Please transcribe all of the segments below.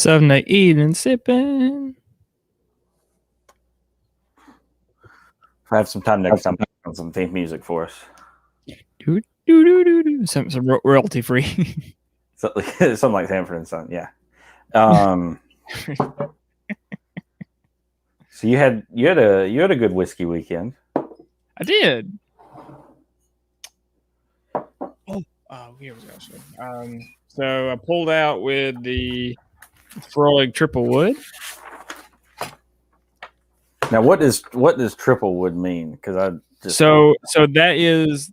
Sunday evening sipping. If I have some time next time, on some theme music for us. Some royalty free. Something like Sanford and Son, yeah. So you had a good whiskey weekend. I did. Oh, here we go. So I pulled out with the Freud Triple Wood. Now, what does triple wood mean? Because I just so that is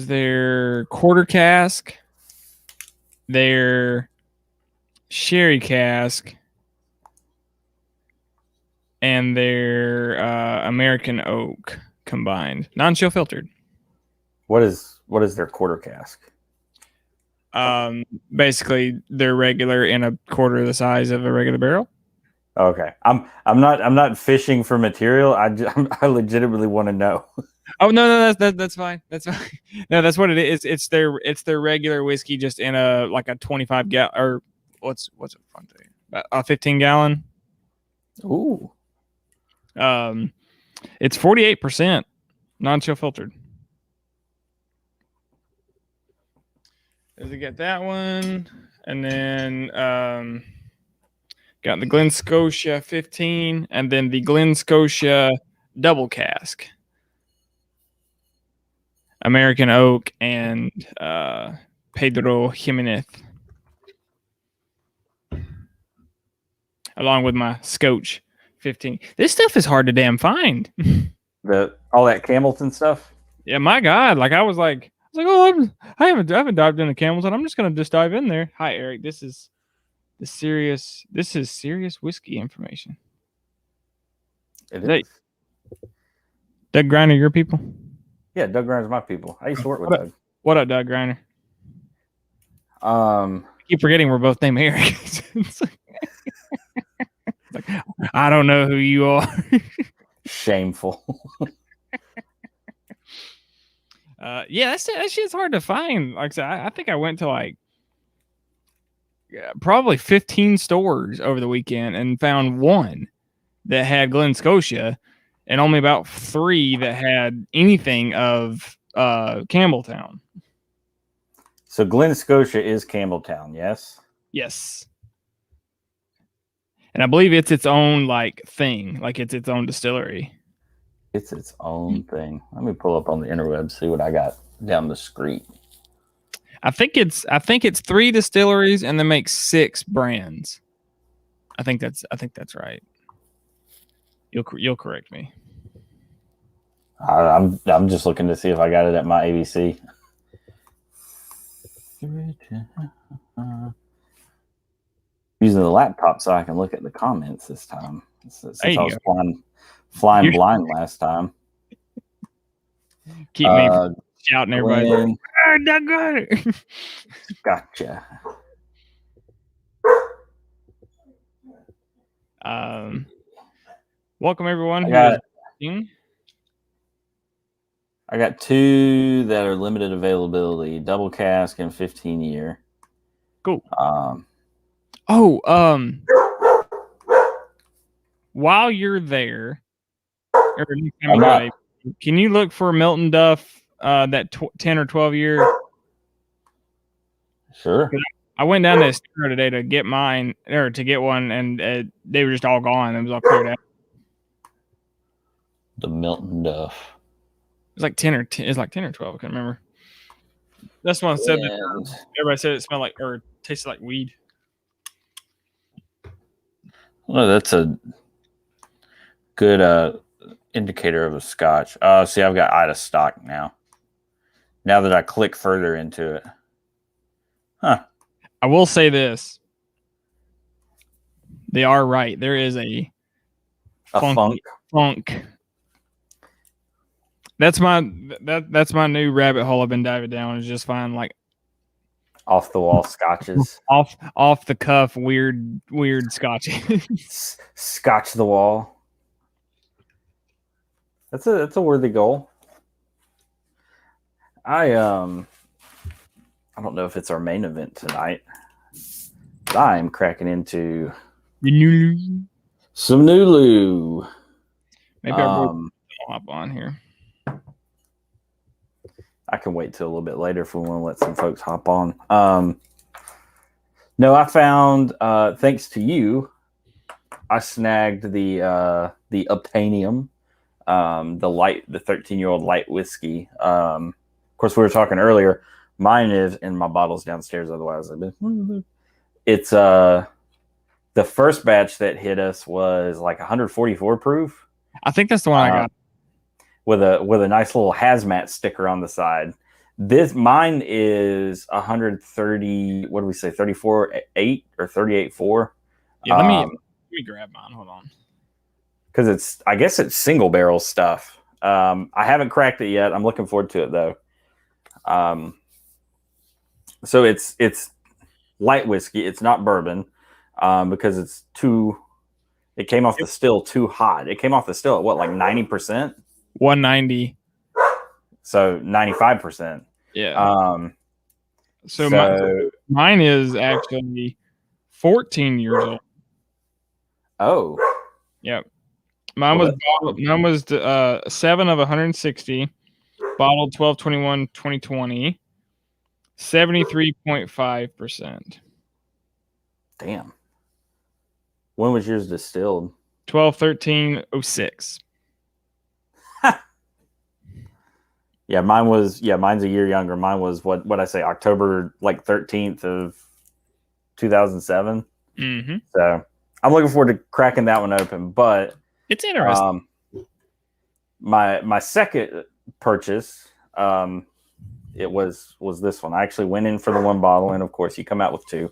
their quarter cask, their sherry cask, and their American oak combined, non-chill filtered. What is their quarter cask? Basically they're regular in a quarter of the size of a regular barrel. Okay, I'm not fishing for material. I legitimately want to know. Oh no, that's fine. That's fine. No, that's what it is. It's their regular whiskey, just in a 25 gallon, or what's it fun thing? A 15 gallon. Ooh. It's 48% non-chill filtered. We get that one, and then got the Glen Scotia 15, and then the Glen Scotia double cask, American oak, and Pedro Jimenez, along with my Scotch 15. This stuff is hard to damn find. All that Campbellton stuff. Yeah, my God! I was like, oh, I haven't dived into Campbellton. I'm just gonna dive in there. Hi, Eric. This is serious whiskey information. It is. Doug Griner, your people? Yeah, Doug Griner's my people. I used to work with Doug. What up, Doug Griner? I keep forgetting we're both named Eric. I don't know who you are. Shameful. Yeah, that shit's hard to find. Like I said, I think I went to probably 15 stores over the weekend and found one that had Glen Scotia, and only about 3 that had anything of Campbelltown. So Glen Scotia is Campbelltown, yes? Yes. And I believe it's its own thing, it's its own distillery. It's its own thing. Let me pull up on the interwebs, see what I got down the street. I think it's 3 distilleries, and they make 6 brands. I think that's right. You'll correct me. I'm just looking to see if I got it at my ABC. Using the laptop so I can look at the comments this time. Since I was flying blind last time. Keep me shouting everybody. Gotcha. Welcome everyone. I got 2 that are limited availability: double cask and 15 year. Cool. While you're there, can you look for Milton Duff that 10 or 12 year? Sure. I went down to the store today to get mine, or to get one, and they were just all gone. It was all cleared out. The Milton Duff. It's like 10 or 12. I can't remember. That's one said that everybody said it smelled like, or tasted like weed. Well, that's a good indicator of a Scotch. See, I've got out of stock now. Now that I click further into it. Huh. I will say this. They are right. There is a funk. That's my new rabbit hole I've been diving down, is just find off the wall scotches. off the cuff weird scotches. Scotch the wall. That's a worthy goal. I I don't know if it's our main event tonight. I'm cracking into some Nulu. Maybe our boy will hop on here. I can wait till a little bit later if we want to let some folks hop on. No, I found, thanks to you, I snagged the Obtainium, the 13-year-old light whiskey. Of course, we were talking earlier. Mine is in my bottles downstairs. Otherwise, it's the first batch that hit us was like 144 proof. I think that's the one I got with a nice little hazmat sticker on the side. Mine is 130. What do we say? 34.8 or 38.4. Yeah, let me grab mine. Hold on. Because I guess it's single barrel stuff. I haven't cracked it yet. I'm looking forward to it though. So it's light whiskey. It's not bourbon because it's too. It came off the still too hot. It came off the still at what, like 90%? 190. So 95%. Yeah. So mine is actually 14 years old. Oh. Yep. Mine was 7 of 160, bottled 12/21/2020, 73.5%. Damn. When was yours distilled? 12/13/06. Yeah, mine's a year younger. Mine was what I say, October 13th of 2007. Mm-hmm. So I'm looking forward to cracking that one open. But it's interesting. My second purchase, it was this one. I actually went in for the one bottle, and of course you come out with two.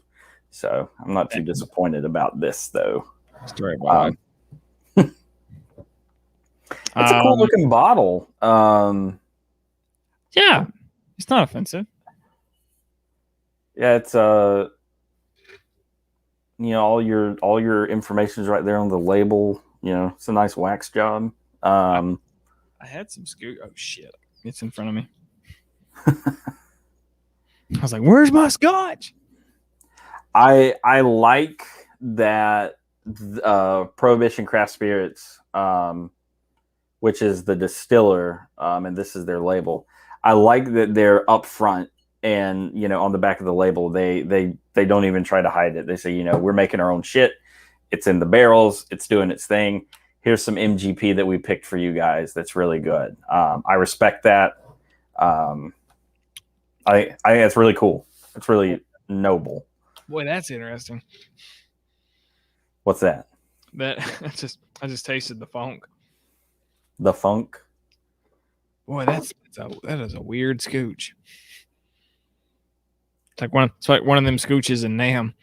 So I'm not too disappointed about this though. Story about it. It's a cool looking bottle. Yeah, it's not offensive. Yeah, it's all your information is right there on the label. It's a nice wax job. I had some scoot. Oh shit, it's in front of me. I was like, "Where's my scotch?" I like that Prohibition Craft Spirits, which is the distiller, and this is their label. I like that they're upfront, and on the back of the label, they don't even try to hide it. They say, we're making our own shit. It's in the barrels. It's doing its thing. Here's some MGP that we picked for you guys. That's really good. I respect that. I think that's really cool. It's really noble. Boy, that's interesting. What's that? That I just tasted the funk. The funk. Boy, that is a weird scooch. It's like one of them scooches in Nam.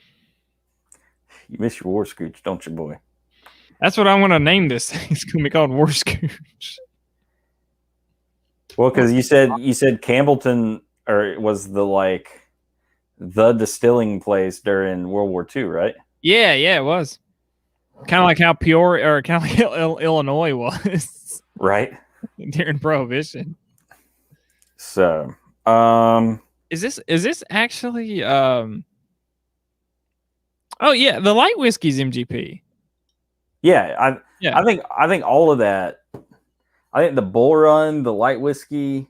You miss your war scooch, don't you, boy? That's what I want to name this. It's gonna be called War Scooch. Well, because you said Campbellton was the distilling place during World War II, right? Yeah, it was. Kind of like how Peoria or kind of like Illinois was. Right. During Prohibition. So, is this actually oh yeah, the light whiskey's MGP. Yeah, I think all of that. I think the Bull Run, the light whiskey,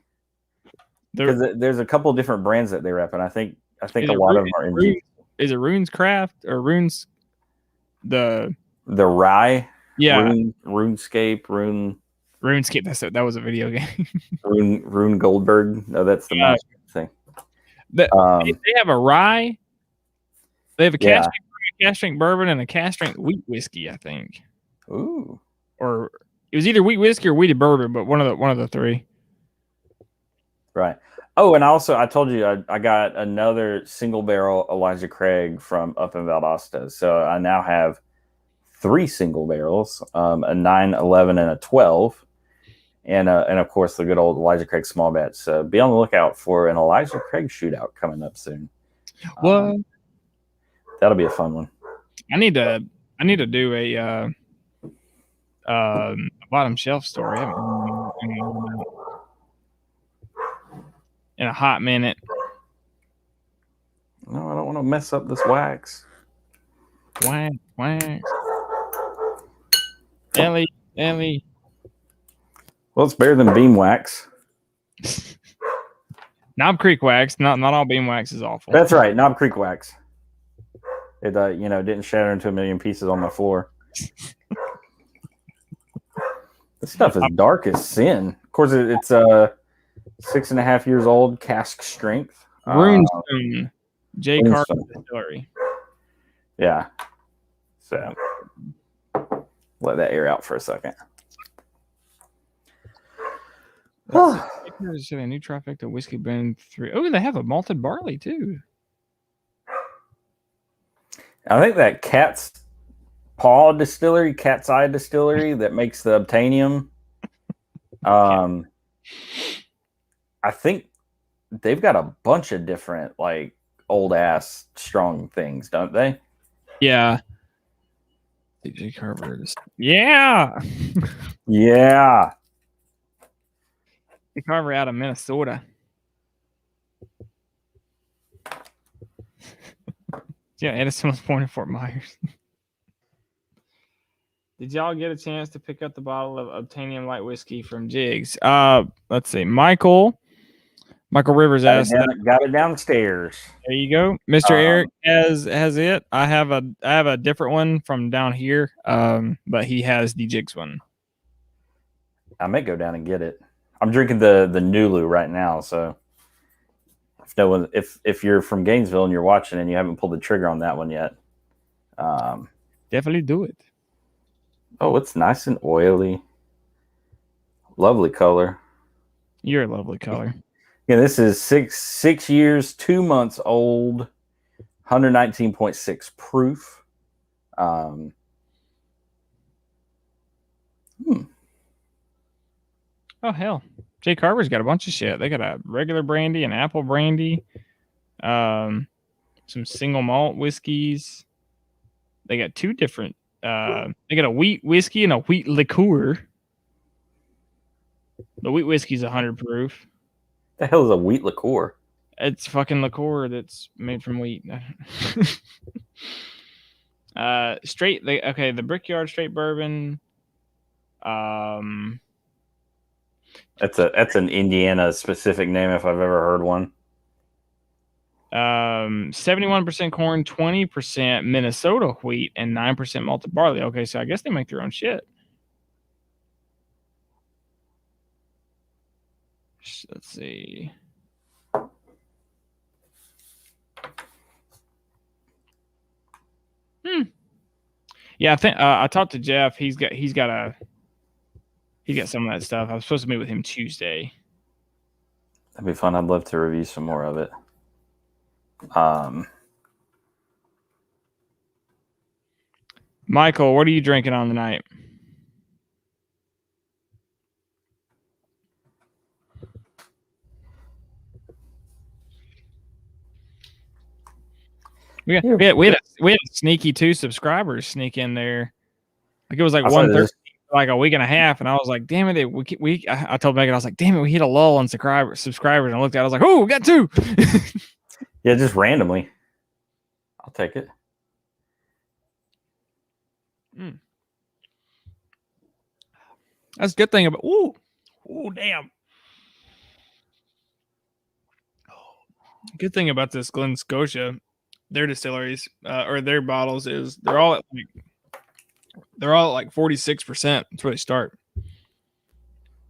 because there's a couple of different brands that they rep, and I think a lot of them are MGP. Is it Runes Craft or Runes? The Rye. Yeah. RuneScape. RuneScape. That was a video game. Rune Goldberg. No, that's the thing. They have a rye. They have a cask strength bourbon and a cask strength wheat whiskey, I think. Ooh. Or it was either wheat whiskey or wheated bourbon, but one of the three. Right. Oh, and I told you I got another single barrel Elijah Craig from up in Valdosta. So I now have 3 single barrels, a 9, 11, and a 12. And of course the good old Elijah Craig small batch. So be on the lookout for an Elijah Craig shootout coming up soon. What? That'll be a fun one. I need to do a bottom shelf story. I haven't in a hot minute. gonna mess up this wax. Wax. Ellie. Well, it's better than beam wax. Knob Creek wax. Not all beam wax is awful. That's right, Knob Creek wax. It didn't shatter into a million pieces on my floor. This stuff is dark as sin. Of course, it's 6.5 years old, cask strength. Runestone. J. Carter Distillery. Yeah. So let that air out for a second. There's a new trifecta whiskey blend 3. Oh, they have a malted barley too. I think that Cat's Eye Distillery that makes the Obtainium. I think they've got a bunch of different like old ass strong things, don't they? Yeah. DJ Carver. Yeah. Yeah. DJ Carver out of Minnesota. Yeah, Edison was born in Fort Myers. Did y'all get a chance to pick up the bottle of Obtainium light whiskey from Jigz? Let's see. Michael Rivers asked. Got it downstairs. There you go. Mr. Eric has it. I have a different one from down here. But he has the Jigz one. I may go down and get it. I'm drinking the Nulu right now, so if you're from Gainesville and you're watching and you haven't pulled the trigger on that one yet, definitely do it. Oh, it's nice and oily. Lovely color. You're a lovely color. Yeah, this is 6 years, 2 months old, 119.6 proof. Oh, hell. J. Carver's got a bunch of shit. They got a regular brandy, an apple brandy, some single malt whiskeys. They got two different. They got a wheat whiskey and a wheat liqueur. The wheat whiskey's 100 proof. The hell is a wheat liqueur? It's fucking liqueur that's made from wheat. The Brickyard straight bourbon. That's an Indiana specific name if I've ever heard one. 71% corn, 20% Minnesota wheat, and 9% malted barley. Okay, so I guess they make their own shit. Let's see. Yeah, I think I talked to Jeff. He's got some of that stuff. I was supposed to meet with him Tuesday. That'd be fun. I'd love to review some more of it. Michael, what are you drinking on tonight? We had a sneaky 2 subscribers sneak in there. Like it was like 1:30, like a week and a half, and I was like, "Damn it!" I told Megan, I was like, "Damn it, we hit a lull on subscribers." And I looked at it, I was like, "Oh, we got 2." Yeah, just randomly. I'll take it. That's a good thing about. Ooh, damn. Good thing about this Glen Scotia, their distilleries or their bottles is they're all at like 46%. That's where they start.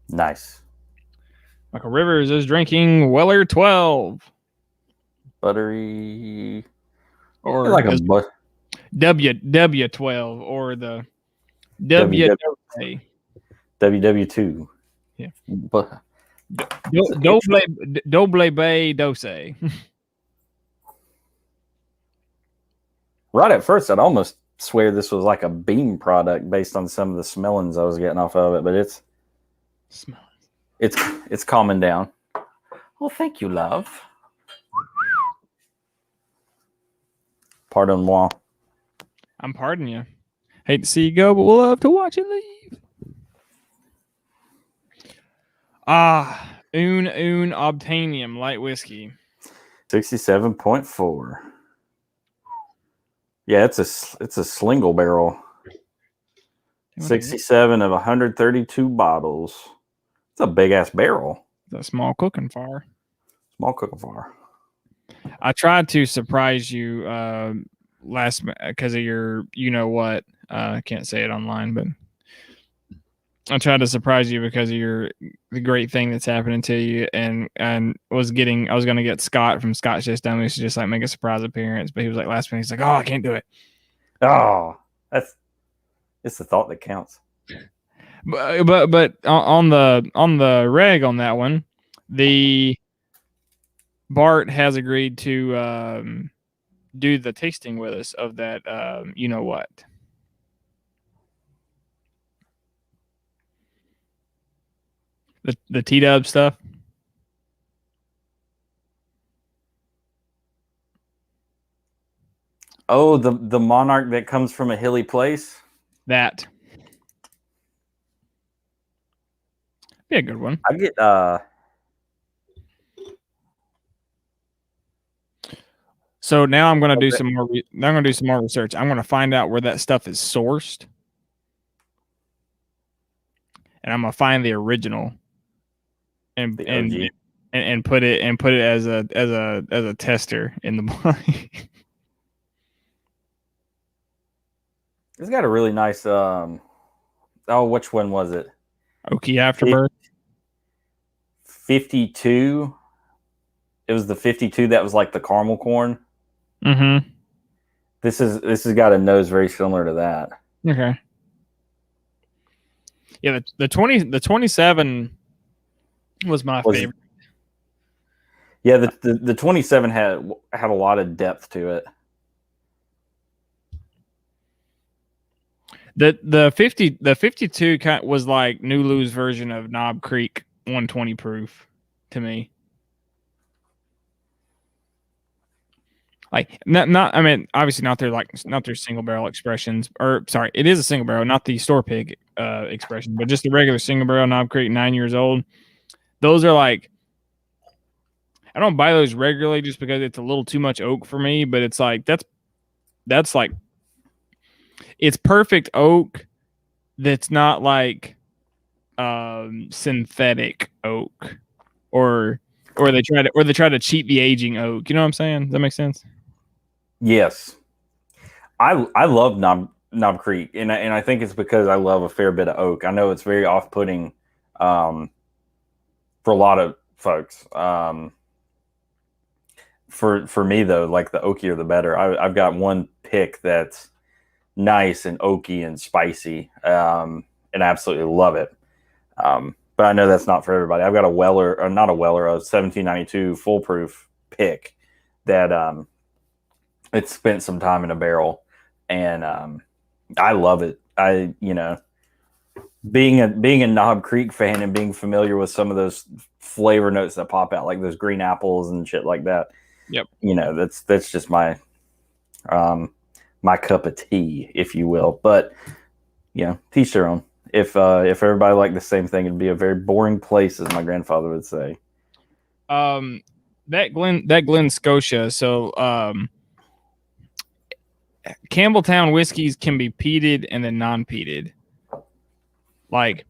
Nice. Michael Rivers is drinking Weller 12. Buttery. Or like a W12 or the WW2. Yeah. But Doble Bay Dose. Right at first, I'd almost swear this was like a Beam product based on some of the smellings I was getting off of it, but it's calming down. Well, thank you, love. Pardon moi. I'm pardoning you. Hate to see you go, but we'll love to watch you leave. Obtainium light whiskey. 67.4. Yeah, it's a Single Barrel. 67 of 132 bottles. It's a big ass barrel. It's a small cooking fire. Small cooking fire. I tried to surprise you last because of your, you know what? I can't say it online, but I tried to surprise you because of the great thing that's happening to you, and I was gonna get Scott from Scotch Just Dummies to just like make a surprise appearance, but he was like last minute. He's like, "Oh, I can't do it." Oh, it's the thought that counts. But on the reg on that one, the Bart has agreed to do the tasting with us of that. You know what? The T-Dub stuff. Oh, the Monarch that comes from a hilly place. That be a good one. I get So now I'm gonna do some more. I'm gonna do some more research. I'm gonna find out where that stuff is sourced, and I'm gonna find the original, and put it as a tester in the body. It's got a really nice which one was it? Oaky Afterbirth. 52. It was the 52 that was like the caramel corn. Mm-hmm. This has got a nose very similar to that. Okay. Yeah, the 27 was my favorite. Yeah, the 27 had a lot of depth to it. The 52 was like Nulu's version of Knob Creek 120 proof to me. Like not I mean obviously not their single barrel expressions, or sorry, it is a single barrel, not the store pig expression, but just the regular single barrel Knob Creek 9 years old. Those are like, I don't buy those regularly just because it's a little too much oak for me, but it's like that's like, it's perfect oak that's not like synthetic oak or they try to cheat the aging oak. You know what I'm saying? Does that make sense? Yes. I love Knob Creek, and I think it's because I love a fair bit of oak. I know it's very off-putting for a lot of folks. For me though, like the oakier the better. I've got one pick that's nice and oaky and spicy, and I absolutely love it. But I know that's not for everybody. I've got a 1792 foolproof pick that it's spent some time in a barrel, and I love it. Being a Knob Creek fan and being familiar with some of those flavor notes that pop out, like those green apples and shit like that. Yep. That's just my my cup of tea, if you will. But teach their own. If everybody liked the same thing, it'd be a very boring place, as my grandfather would say. That Glen Scotia. So Campbelltown whiskeys can be peated and then non-peated. Like,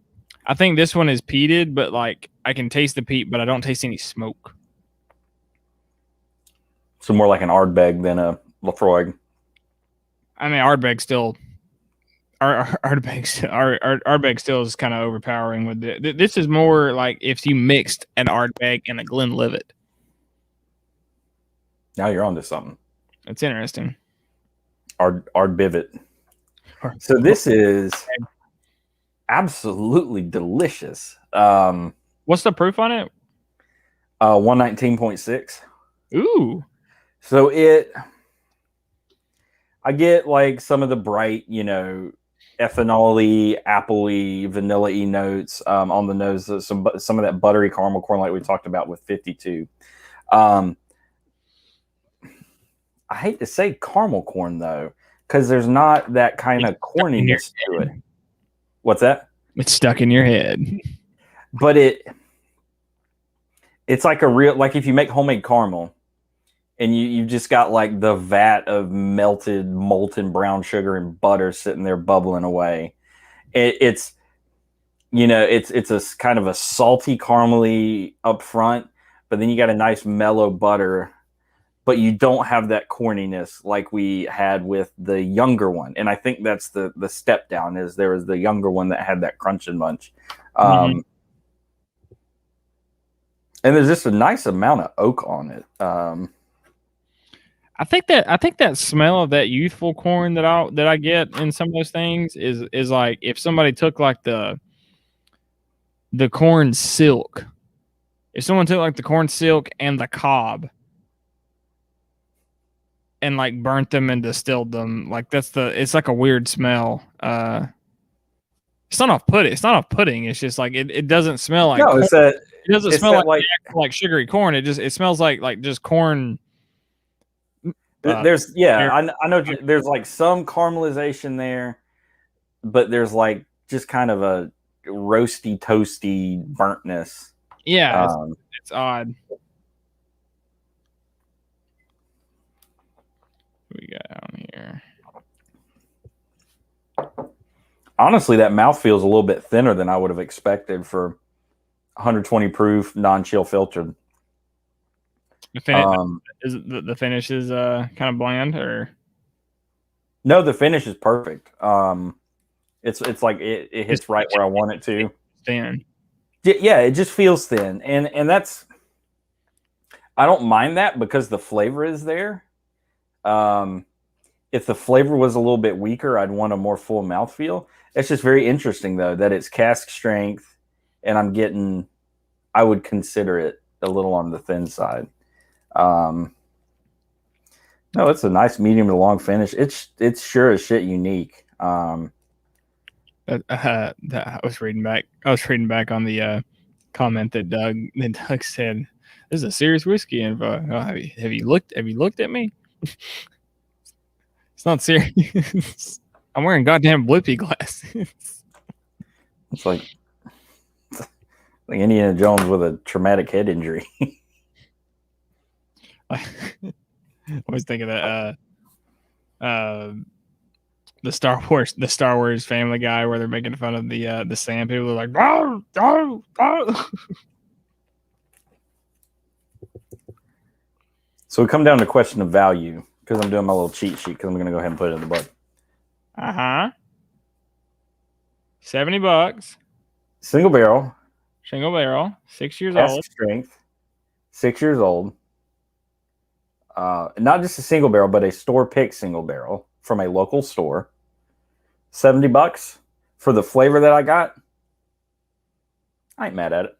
I think this one is peated, but like I can taste the peat, but I don't taste any smoke. So more like an Ardbeg than a Lafroig. I mean, Ardbeg still is kind of overpowering with it. This is more like if you mixed an Ardbeg and a Glenlivet. Now you're onto something. It's interesting. Ardbivot. So this is absolutely delicious. What's the proof on it? 119.6. Ooh. So I get like some of the bright, ethanol-y, apple-y, vanilla-y notes on the nose. Some of that buttery caramel corn like we talked about with 52. I hate to say caramel corn though, because there's not that kind of corniness to it. What's that? It's stuck in your head. But it's like like if you make homemade caramel and you just got like the vat of melted molten brown sugar and butter sitting there bubbling away. It's it's a kind of a salty caramely up front, but then you got a nice mellow butter, but you don't have that corniness like we had with the younger one. And I think that's the step down, is there was the younger one that had that crunch and munch. And there's just a nice amount of oak on it. I think that smell of that youthful corn that I get in some of those things is like if somebody took like the corn silk. If someone took like the corn silk and the cob and like burnt them and distilled them, like it's like a weird smell. It's not off putting. It's not off putting. It's just like it doesn't smell like. No, it doesn't smell like sugary corn. It smells like just corn. There's I know there's like some caramelization there, but there's like just kind of a roasty, toasty burntness. Yeah, it's odd. What we got on here? Honestly, that mouth feels a little bit thinner than I would have expected for 120 proof, non-chill filtered. The finish is kind of bland, or no? The finish is perfect. It's like it hits right where I want it to. Thin. Yeah, it just feels thin, and that's, I don't mind that because the flavor is there. If the flavor was a little bit weaker, I'd want a more full mouthfeel. It's just very interesting though that it's cask strength, and I would consider it a little on the thin side. No, it's a nice medium to long finish. It's sure as shit unique. I was reading back on the comment that Doug said, "This is a serious whiskey info. Have you looked at me? It's not serious. I'm wearing goddamn blippy glasses." It's like Indiana Jones with a traumatic head injury. I always think of that the Star Wars Family Guy where they're making fun of the sand people. They're like, "Oh, oh, oh." So we come down to the question of value, because I'm doing my little cheat sheet, because I'm going to go ahead and put it in the book. $70. Single barrel, 6 years cask old. strength, 6 years old. Not just a single barrel, but a store pick single barrel from a local store. $70 for the flavor that I got. I ain't mad at it.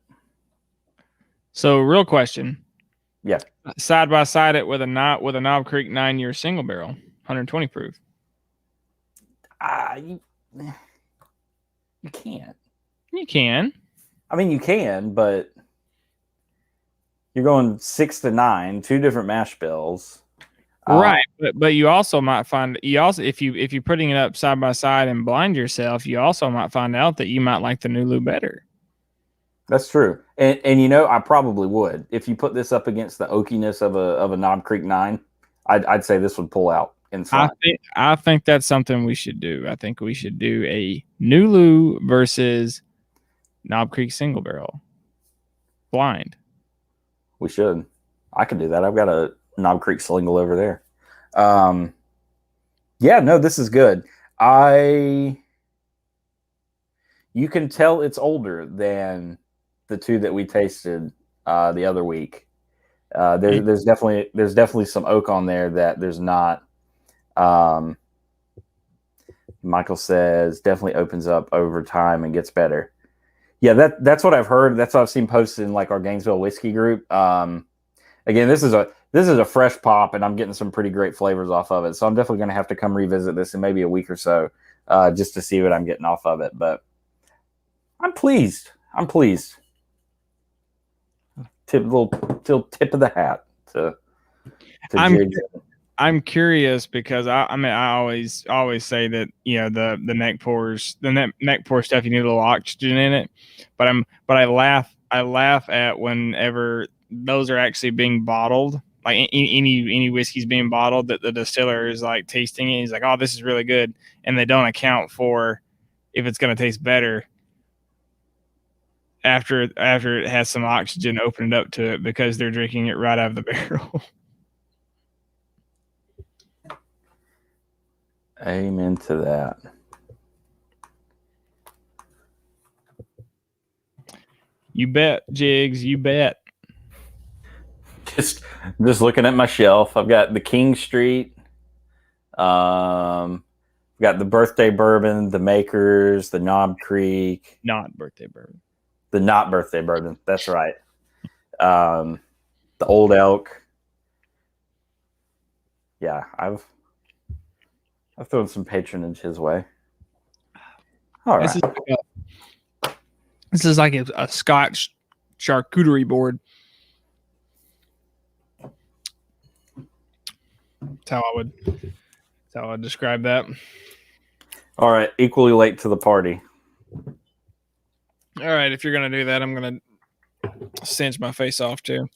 So, real question. Yeah. Side by side it with a Knob Creek 9-year single barrel, 120 proof. You can't. You can. I mean, you can, but you're going 6 to 9, 2 different mash bills. Right, but you also might find if you're putting it up side by side and blind yourself, you also might find out that you might like the Nulu better. That's true, and I probably would if you put this up against the oakiness of a Knob Creek 9. I'd say this would pull out inside. I think that's something we should do. I think we should do a Nulu versus Knob Creek single barrel blind. We should. I could do that. I've got a Knob Creek single over there. Yeah, no, this is good. You can tell it's older than the two that we tasted the other week. There's definitely some oak on there that there's not. Michael says definitely opens up over time and gets better. Yeah, that's what I've heard. That's what I've seen posted in like our Gainesville whiskey group. Again, this is a fresh pop, and I'm getting some pretty great flavors off of it. So I'm definitely going to have to come revisit this in maybe a week or so, just to see what I'm getting off of it. But I'm pleased. Tip of the hat to I'm curious because I always say that the neck pour stuff, you need a little oxygen in it, but I laugh at whenever those are actually being bottled like any whiskey's being bottled that the distiller is like tasting it. He's like, oh, this is really good. And they don't account for if it's going to taste better after it has some oxygen opened up to it because they're drinking it right out of the barrel. Amen to that. You bet, Jigz. You bet. Just looking at my shelf, I've got the King Street. Got the birthday bourbon, the Makers, the Knob Creek. Not birthday bourbon. The not birthday bourbon. That's right. The Old Elk. Yeah, I've thrown some patronage his way. All right. This is like a Scotch charcuterie board. That's how I would describe that. All right, equally late to the party. All right, if you're gonna do that, I'm gonna cinch my face off too.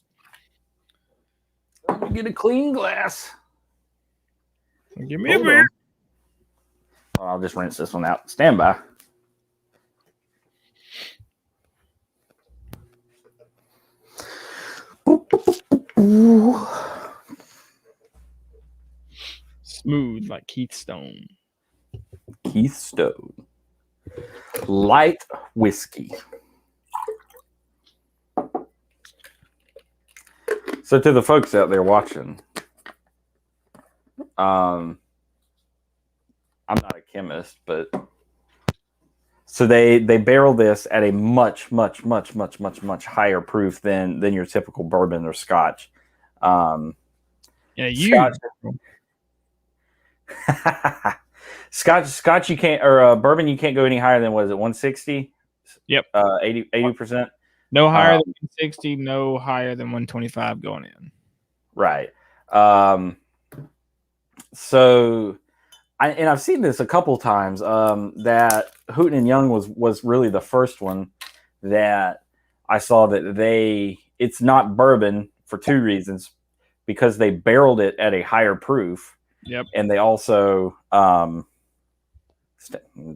Let me get a clean glass. Give me a beer. I'll just rinse this one out. Stand by. Smooth like Keith Stone. Keith Stone. Light whiskey. So to the folks out there watching, I'm not a chemist, but so they barrel this at a much higher proof than your typical bourbon or Scotch. Yeah, Scotch you can't, or bourbon you can't go any higher than, what is it, 160? Yep. 80%. No higher than 160, no higher than 125 going in. Right. So I've seen this a couple times, that Hooten and Young was really the first one that I saw that it's not bourbon for two reasons, because they barreled it at a higher proof. Yep. And they also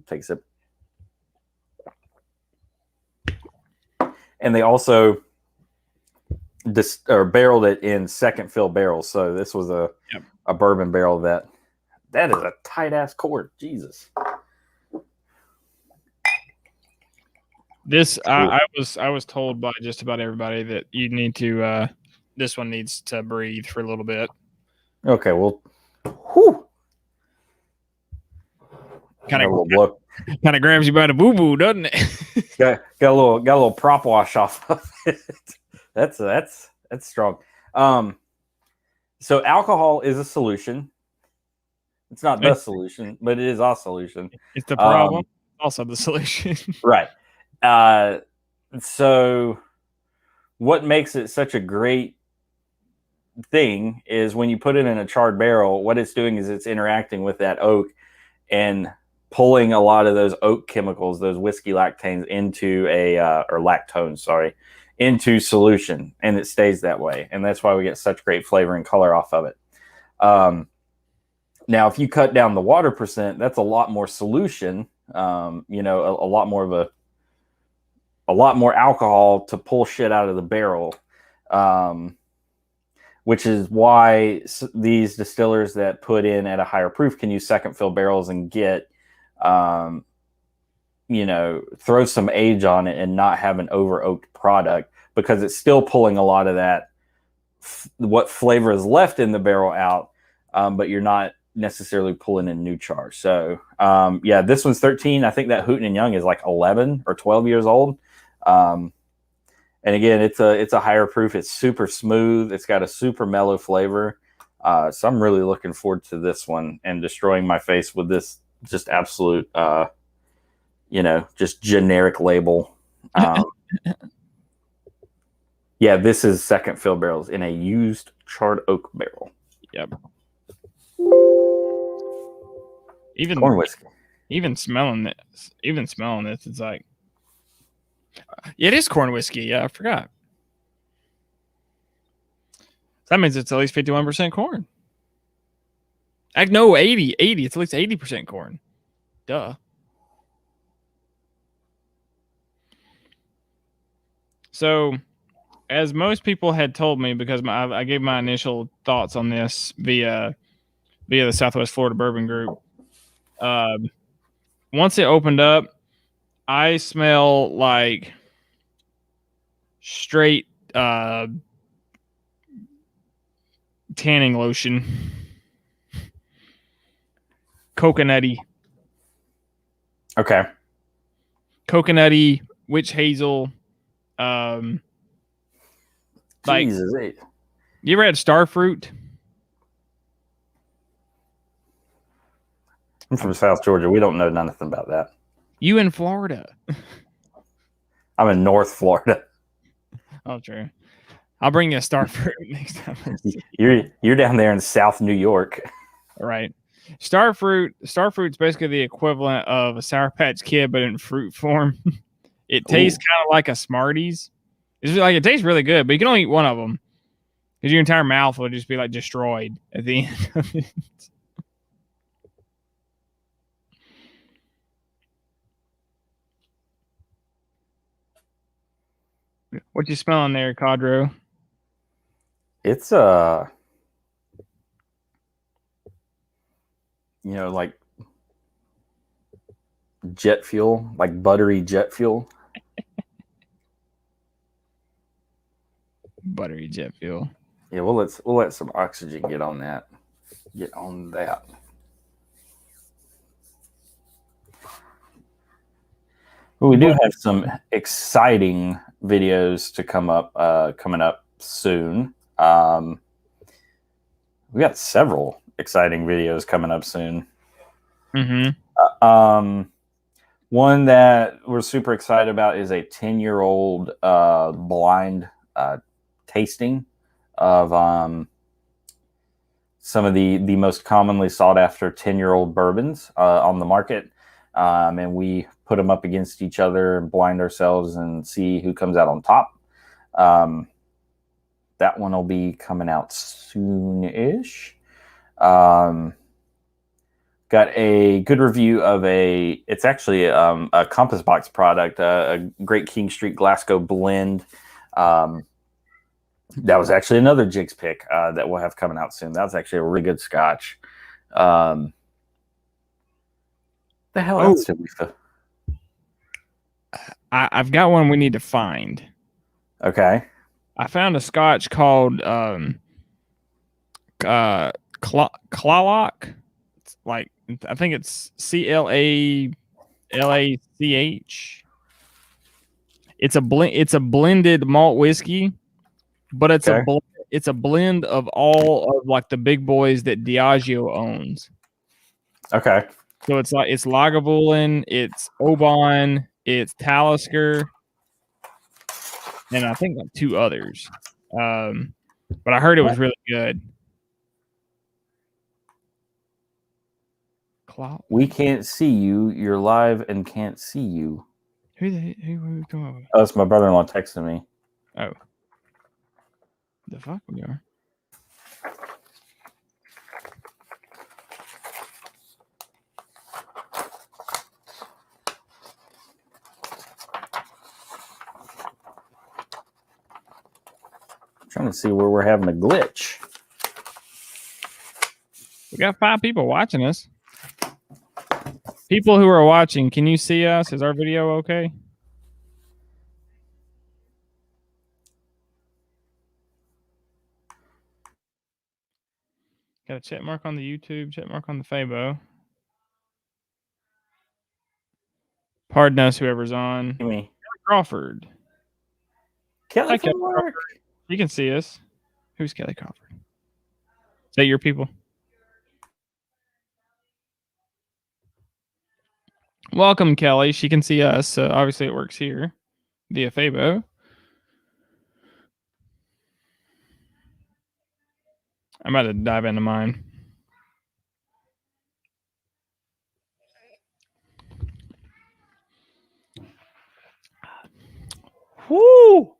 take a sip. And they also barreled it in second fill barrels. So this was a bourbon barrel that is a tight ass cord. Jesus. This I was told by just about everybody that you need to this one needs to breathe for a little bit. Okay, well, whew. Kind of grabs you by the boo boo, doesn't it? got a little prop wash off of it. That's strong. So alcohol is a solution. It's not the solution, but it is a solution. It's the problem, also the solution. Right. So what makes it such a great thing is when you put it in a charred barrel, what it's doing is it's interacting with that oak and pulling a lot of those oak chemicals, those whiskey lactanes, into into solution, and it stays that way. And that's why we get such great flavor and color off of it. Now, if you cut down the water percent, that's a lot more solution. A lot more alcohol to pull shit out of the barrel. Which is why these distillers that put in at a higher proof can use second fill barrels and get, throw some age on it and not have an over oaked product, because it's still pulling a lot of that, what flavor is left in the barrel out, but you're not necessarily pulling in new char. So, this one's 13. I think that Hooten and Young is like 11 or 12 years old. And again, it's a higher proof. It's super smooth. It's got a super mellow flavor. So I'm really looking forward to this one and destroying my face with this just absolute, just generic label. This is second fill barrels in a used charred oak barrel. Yep. Even corn whiskey. Even smelling this, it's like, it is corn whiskey. Yeah, I forgot. That means it's at least 51% corn. No, 80. It's at least 80% corn. Duh. So, as most people had told me, because I gave my initial thoughts on this via the Southwest Florida Bourbon Group. Once it opened up, I smell like straight tanning lotion, coconutty. Okay. Coconutty, witch hazel. Like, Jesus. you ever had starfruit? I'm from South Georgia. We don't know nothing about that. You in Florida? I'm in North Florida. Oh, true. I'll bring you a starfruit next time. You're down there in South New York. All right. Starfruit's basically the equivalent of a Sour Patch Kid, but in fruit form. It tastes kind of like a Smarties. It's like, it tastes really good, but you can only eat one of them because your entire mouth will just be like destroyed at the end of it. What you smelling there, Cadro? It's like jet fuel, like buttery jet fuel. Buttery jet fuel. Yeah, we'll let some oxygen get on that. Get on that. Well, we do have some exciting videos to coming up soon. We got several exciting videos coming up soon. Mm-hmm. One that we're super excited about is a 10-year-old blind tasting of some of the most commonly sought after 10-year-old bourbons on the market. And we put them up against each other and blind ourselves and see who comes out on top. That one will be coming out soon-ish. Got a good review of it's actually a Compass Box product, a Great King Street Glasgow blend. That was actually another Jigz pick that we'll have coming out soon. That was actually a really good scotch. The hell else did we fill? I've got one we need to find. Okay. I found a scotch called Clalock. It's like, I think it's CLALACH. It's a blended malt whiskey, but it's a blend of all of like the big boys that Diageo owns. Okay. So it's Lagavulin, it's Oban, it's Talisker, and I think like two others. But I heard it was really good. We can't see you. You're live and can't see you. Who are we talking about? Oh, it's my brother-in-law texting me. Oh. The fuck we are. Trying to see where we're having a glitch. We got 5 people watching us. People who are watching, can you see us? Is our video okay? Got a check mark on the YouTube, check mark on the Fabo. Pardon us, whoever's on. Me. Kelly Crawford. Kelly Crawford. You can see us. Who's Kelly Crawford? Is that your people? Welcome, Kelly. She can see us, so obviously it works here via Fabo. I'm about to dive into mine. Woo!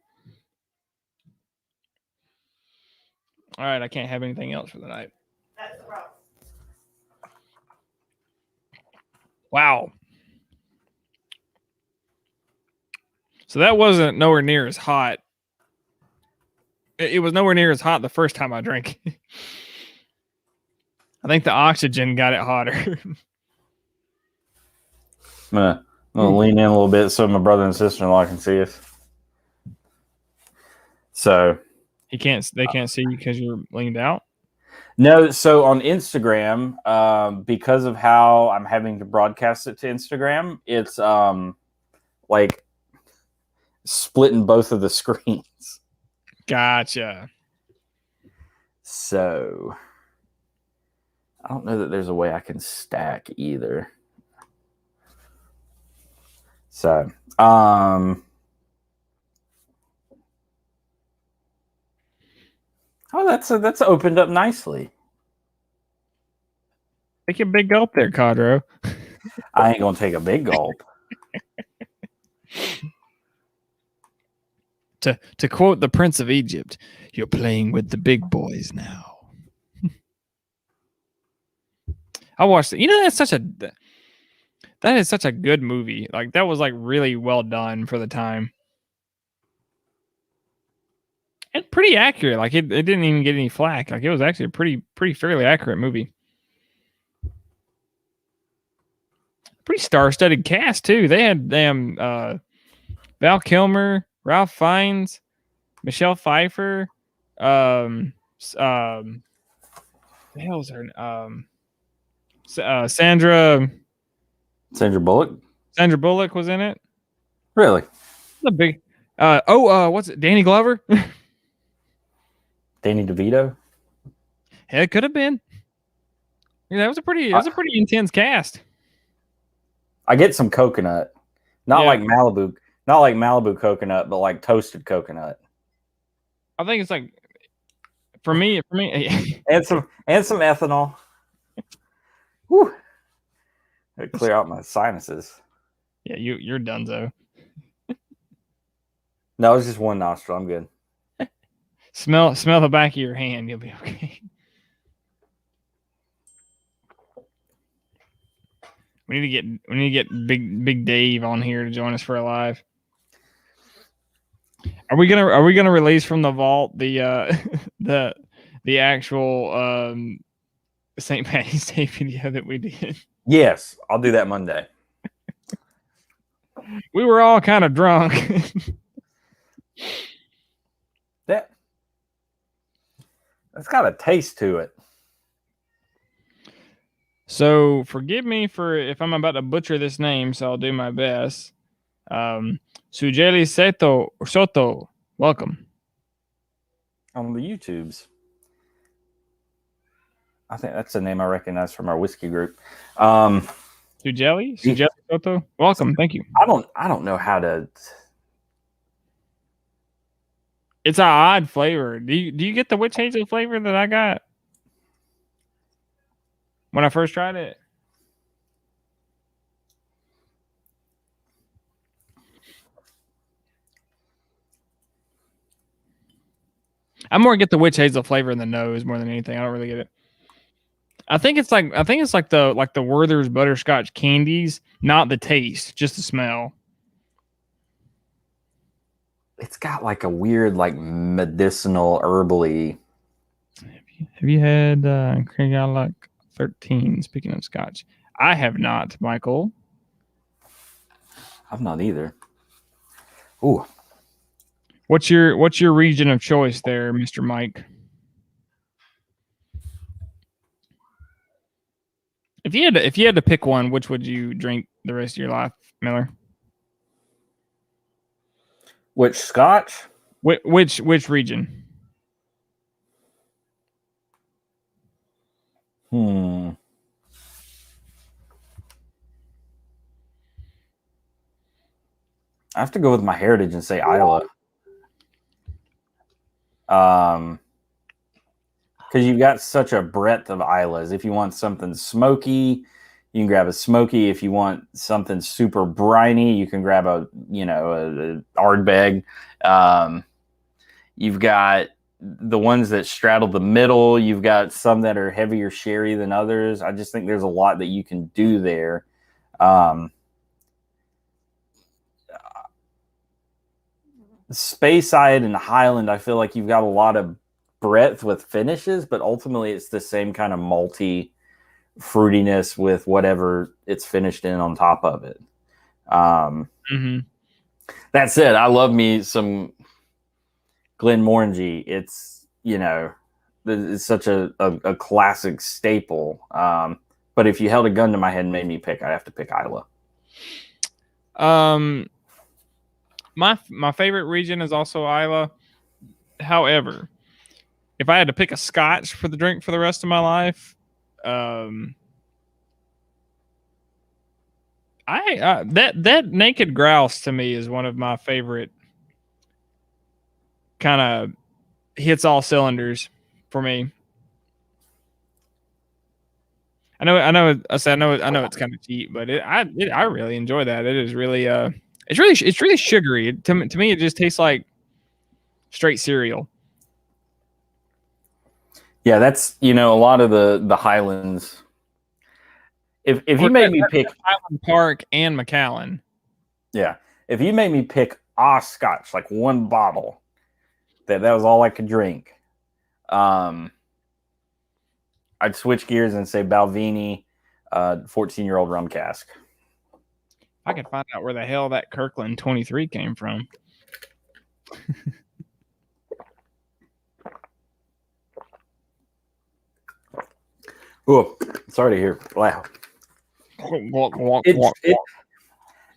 All right, I can't have anything else for the night. That's the problem. Wow. So that wasn't nowhere near as hot. It was nowhere near as hot the first time I drank. I think the oxygen got it hotter. I'm gonna lean in a little bit so my brother and sister-in-law can see us. So they can't see you because you're leaned out? No, so on Instagram, because of how I'm having to broadcast it to Instagram, it's like splitting both of the screens. Gotcha. So I don't know that there's a way I can stack either. So oh, that's opened up nicely. Take a big gulp there, Cadro. I ain't gonna take a big gulp. To quote the Prince of Egypt, you're playing with the big boys now. I watched it. You know, that is such a good movie. Like that was like really well done for the time. And pretty accurate. Like it didn't even get any flack. Like it was actually a pretty fairly accurate movie. Pretty star-studded cast too. They had Val Kilmer, Ralph Fiennes, Michelle Pfeiffer, the hell's her Sandra Bullock. Sandra Bullock was in it. Really? The big what's it? Danny Glover? Danny DeVito? Yeah, it could have been. Yeah, that was a pretty intense cast. I get some coconut. Not like Malibu coconut, but like toasted coconut. I think it's like for me and some ethanol. Whew. It'd clear out my sinuses. Yeah, you're donezo. No, it's just one nostril. I'm good. Smell the back of your hand. You'll be okay. We need to get Big Dave on here to join us for a live. Are we gonna release from the vault the actual St. Patty's Day video that we did? Yes, I'll do that Monday. We were all kind of drunk. That's got a taste to it. So forgive me for if I'm about to butcher this name, so I'll do my best. Sujeli Soto, welcome. On the YouTubes. I think that's the name I recognize from our whiskey group. Sujeli Soto, welcome. Thank you. I don't know how to. It's an odd flavor. Do you get the witch hazel flavor that I got when I first tried it? I more get the witch hazel flavor in the nose more than anything. I don't really get it. I think it's like the Werther's butterscotch candies, not the taste, just the smell. It's got like a weird, like medicinal, herbally. Have you had Craigalock 13? Speaking of scotch, I have not, Michael. I've not either. Ooh. What's your region of choice there, Mr. Mike? If you had to pick one, which would you drink the rest of your life, Miller? Which scotch? Which region? I have to go with my heritage and say Islay. Because you've got such a breadth of Islas. If you want something smoky, you can grab a smoky. If you want something super briny, you can grab a Ardbeg. You've got the ones that straddle the middle. You've got some that are heavier sherry than others. I just think there's a lot that you can do there. Speyside and Highland, I feel like you've got a lot of breadth with finishes, but ultimately it's the same kind of malty fruitiness with whatever it's finished in on top of it. That said, I love me some Glenmorangie. It's, it's such a classic staple. But if you held a gun to my head and made me pick, I'd have to pick Islay. My favorite region is also Islay. However, if I had to pick a Scotch for the drink for the rest of my life, that Naked Grouse to me is one of my favorite. Kind of hits all cylinders for me. I know it's kind of cheap, but I really enjoy that. It is really it's really sugary. To me, it just tastes like straight cereal. Yeah, that's a lot of the Highlands. If you made me pick Highland Park and Macallan, yeah, if you made me pick a Scotch, like one bottle, that was all I could drink, I'd switch gears and say Balvenie, 14-year-old rum cask. I could find out where the hell that Kirkland 23 came from. Oh, sorry to hear. Wow.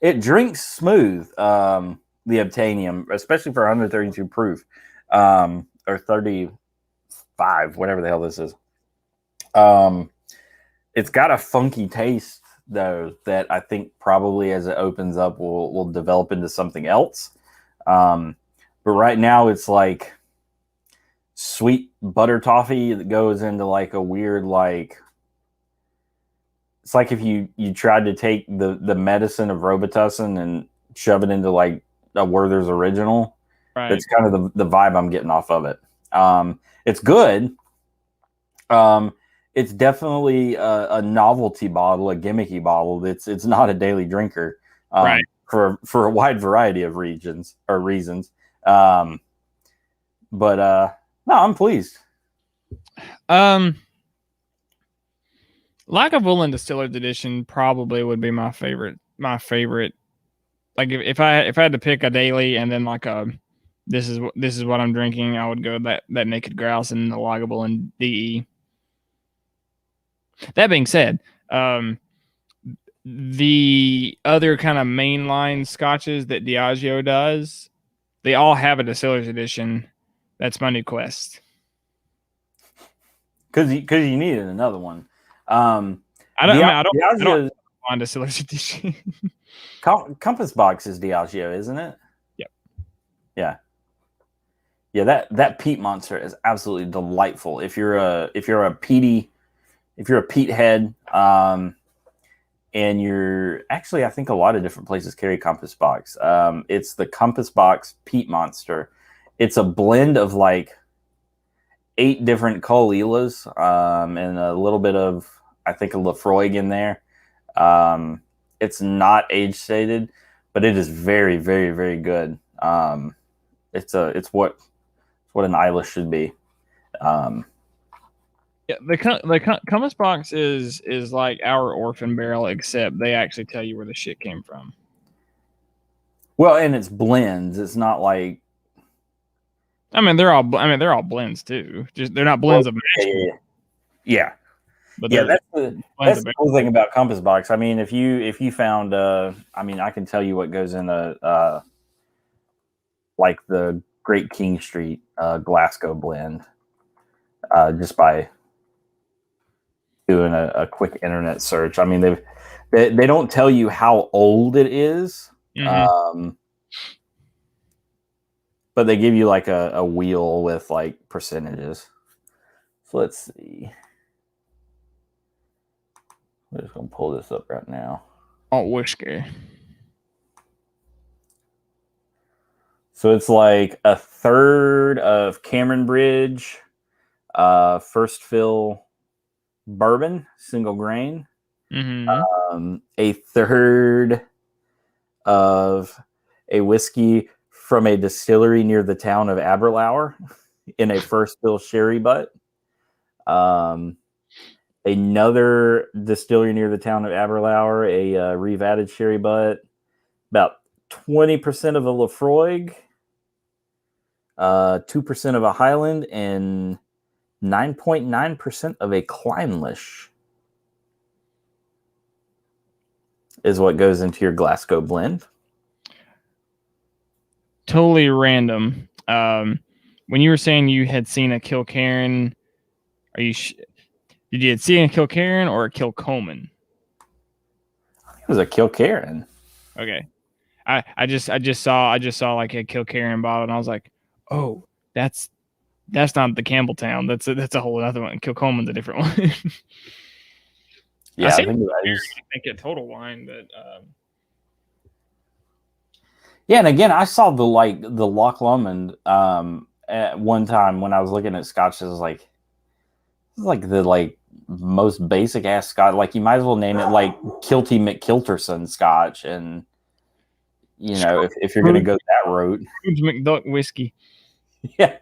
It drinks smooth, the Obtainium, especially for 132 proof, or 35, whatever the hell this is. It's got a funky taste, though, that I think probably as it opens up will develop into something else. But right now it's like sweet butter toffee that goes into like a weird, like, it's like if you tried to take the medicine of Robitussin and shove it into like a Werther's Original. Right. That's kind of the vibe I'm getting off of it. It's good. It's definitely a novelty bottle, a gimmicky bottle. It's not a daily drinker, right? For a wide variety of reasons. But no, I'm pleased. Lagavulin Distillers Edition probably would be my favorite. Like if I had to pick a daily and then like this is what I'm drinking, I would go that Naked Grouse and the Lagavulin DE. That being said, the other kind of mainline scotches that Diageo does, they all have a Distillers Edition. That's my new quest. Because you needed another one. I don't want Distillers Edition. Compass Box is Diageo, isn't it? Yep. Yeah. Yeah, that peat monster is absolutely delightful. If you're a peat head, and you're actually, I think a lot of different places carry Compass Box. It's the Compass Box Peat Monster. It's a blend of like 8 different Colilas, and a little bit of, I think, a Lafroig in there. It's not age stated, but it is very, very, very good. It's what an Islay should be. Yeah, the Compass Box is like our Orphan Barrel, except they actually tell you where the shit came from. Well, and it's blends. It's not like. They're all blends too. Just they're not blends of mash. Yeah. But that's the cool thing about Compass Box. I mean, if you found, I can tell you what goes in like the Great King Street Glasgow blend, just by doing a quick internet search. I mean, they don't tell you how old it is, but they give you like a wheel with like percentages. So let's see. We're just gonna pull this up right now. Oh, whiskey. So it's like a third of Cameron Bridge, first fill bourbon, single grain. A third of a whiskey from a distillery near the town of Aberlour in a first fill sherry butt. Another distillery near the town of Aberlour, a revatted sherry butt. About 20% of a Lafroig, 2% of a Highland, and 9.9% of a Clynelish is what goes into your Glasgow blend. Totally random. When you were saying you had seen a Kilkerran, did you see a Kilkerran or a Kilcoman? It was a Kilkerran. Okay. I just saw like a Kilkerran bottle, and I was like, oh, that's not the Campbelltown. That's a whole other one. Kilcoman's a different one. Yeah, I think a Total Wine, but yeah, and again, I saw the Loch Lomond at one time when I was looking at scotches. Like the most basic ass scotch. Like, you might as well name it like Kilty McKilterson Scotch, and if you're going to go that route, McDuck whiskey. Yeah.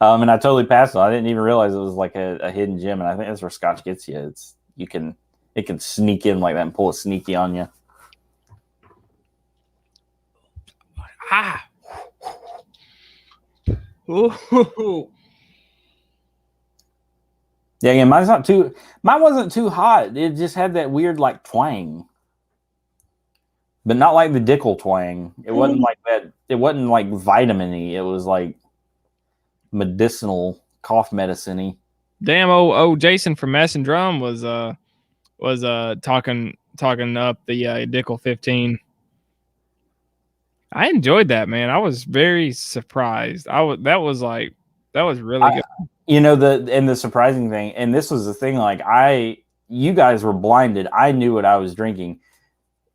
And I totally passed it. I didn't even realize it was like a hidden gem, and I think that's where Scotch gets you. It can sneak in like that and pull a sneaky on you. Ooh. Yeah, again, mine wasn't too hot. It just had that weird like twang. But not like the Dickel twang. It wasn't like that. It wasn't like vitamin-y. It was like medicinal, cough medicine-y. Damn, Jason from Mess and Drum was talking up the Dickel 15. I enjoyed that, man. I was very surprised. That was really good. The surprising thing, and this was the thing, like you guys were blinded. I knew what I was drinking.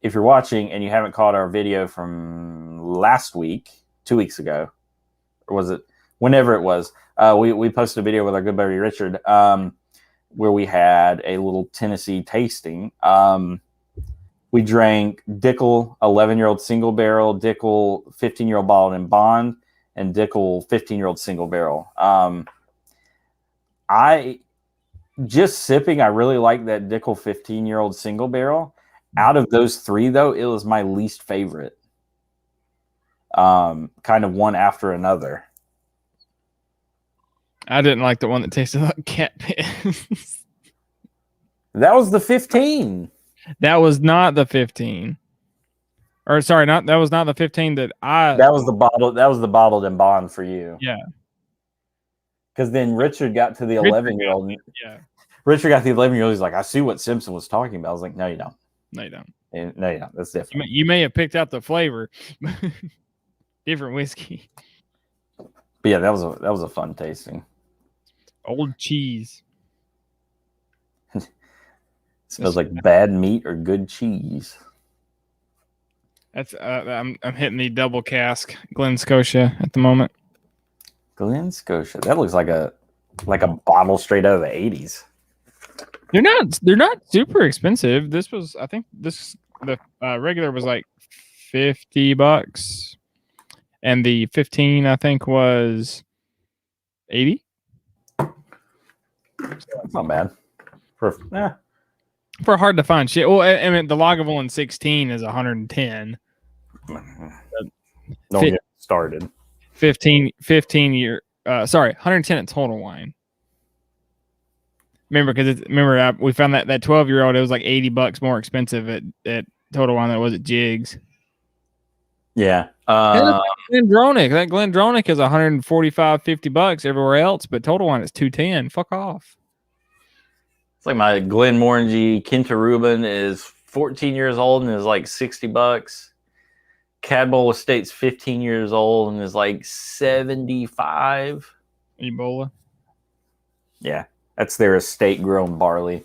If you're watching and you haven't caught our video from last week, 2 weeks ago, or was it whenever it was, we posted a video with our good buddy Richard, where we had a little Tennessee tasting. We drank Dickel 11-year-old single barrel, Dickel 15-year-old bottled in bond, and Dickel 15-year-old single barrel. I really like that Dickel 15-year-old single barrel. Out of those three, though, it was my least favorite. Kind of one after another. I didn't like the one that tasted like cat piss. That was the 15. That was not the 15. Or sorry, that was not the 15 that I. That was the bottled in bond for you. Yeah. Because then Richard got to the 11-year-old. Yeah. Richard got the 11-year-old. He's like, I see what Simpson was talking about. I was like, no, you don't. No, you don't. No, you don't. That's different. You may have picked out the flavor. Different whiskey. But yeah, that was a fun tasting. Old cheese. Smells like bad meat or good cheese. That's I'm hitting the double cask Glen Scotia at the moment. Glen Scotia. That looks like a bottle straight out of the 80s. They're not super expensive. The regular was like $50, and the 15 I think was 80. That's not bad. For hard to find shit. Well, I mean, the Lagavulin 16 is 110. Don't get started. 15 year. 110 at Total Wine. Remember, we found that 12-year-old, it was like $80 more expensive at Total Wine than it was at Jigz. Yeah. Glendronach. That Glendronach is $145-$50 everywhere else, but Total Wine is $210. Fuck off. It's like my Glenmorangie Quinta Reuben is 14 years old and is like $60. Cadboll Estate's 15 years old and is like $75. Ebola. Yeah, that's their estate grown barley.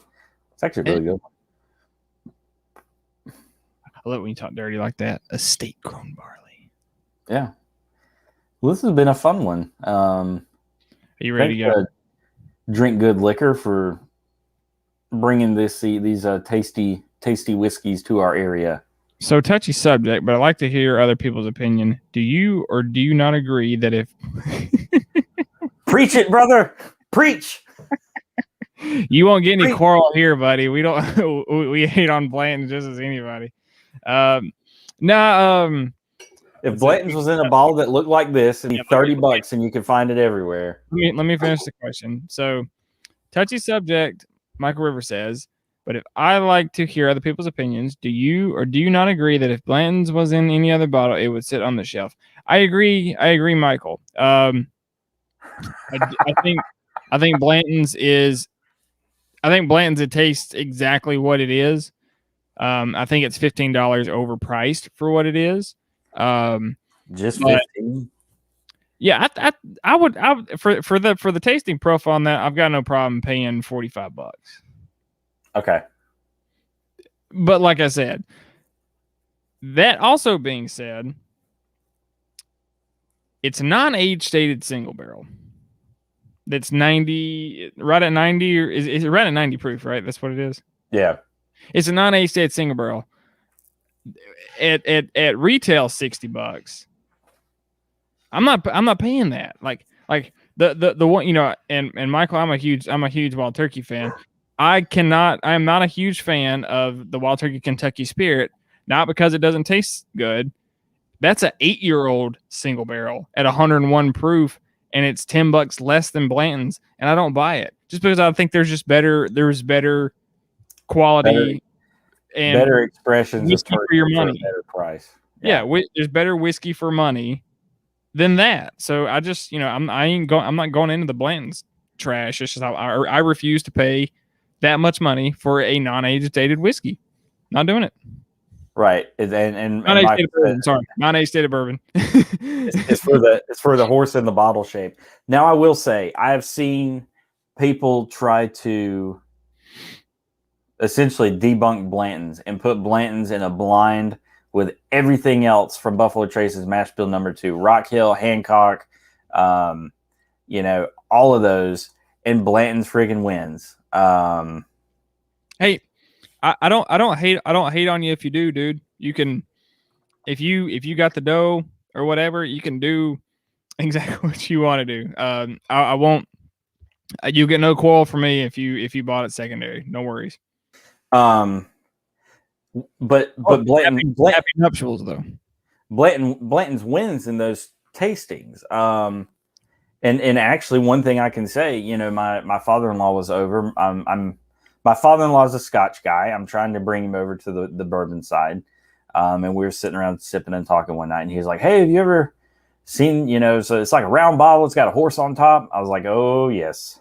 It's actually really good. I love when you talk dirty like that. Estate grown barley. Yeah. Well, this has been a fun one. Are you ready to go? Drink Good Liquor for bringing these tasty whiskeys to our area. So touchy subject, but I like to hear other people's opinion. Do you or do you not agree that if Preach it, brother, preach. You won't get any quarrel here, buddy. We don't. We hate on Blanton just as anybody. If Blanton's was in a bottle that looked like this, it'd be $30, and you can find it everywhere. Let me finish the question. So, touchy subject. Michael River says, but if I like to hear other people's opinions, do you or do you not agree that if Blanton's was in any other bottle, it would sit on the shelf? I agree, Michael. I think Blanton's is. I think Blanton's it tastes exactly what it is. I think it's $15 overpriced for what it is. Just 15. Yeah, I would for the tasting profile on that, I've got no problem paying $45. Okay. But like I said, that also being said, it's a non-age stated single barrel. That's 90, right at 90, or is it right at 90 proof, right? That's what it is. Yeah. It's a non-age stated single barrel. At retail $60. I'm not paying that. Like the one, you know, and Michael, I'm a huge Wild Turkey fan. I am not a huge fan of the Wild Turkey Kentucky Spirit, not because it doesn't taste good. That's an 8-year-old single barrel at 101 proof, and it's $10 less than Blanton's, and I don't buy it just because I think there's better quality and better expressions whiskey for your money. Better price. Yeah, there's better whiskey for money than that. So I just, you know, I'm not going into the Blanton's trash. It's just I refuse to pay that much money for a non-age dated whiskey. Not doing it. Right, and non-age dated bourbon. Sorry, non-age dated bourbon. it's for the horse in the bottle shape. Now I will say I have seen people try to essentially debunk Blanton's and put Blanton's in a blind with everything else from Buffalo Trace's mash bill number 2, Rock Hill, Hancock, you know, all of those, and Blanton's friggin' wins. Hey, I don't hate on you if you do, dude. You can, if you got the dough or whatever, you can do exactly what you want to do. I won't. You get no quarrel from me if you bought it secondary. No worries. But Blanton, happy nuptials though. Blanton's wins in those tastings. And actually, one thing I can say, you know, my father-in-law was over. My father-in-law is a Scotch guy. I'm trying to bring him over to the bourbon side. And we were sitting around sipping and talking one night, and he was like, "Hey, have you ever seen, you know, so it's like a round bottle, it's got a horse on top?" I was like, "Oh yes."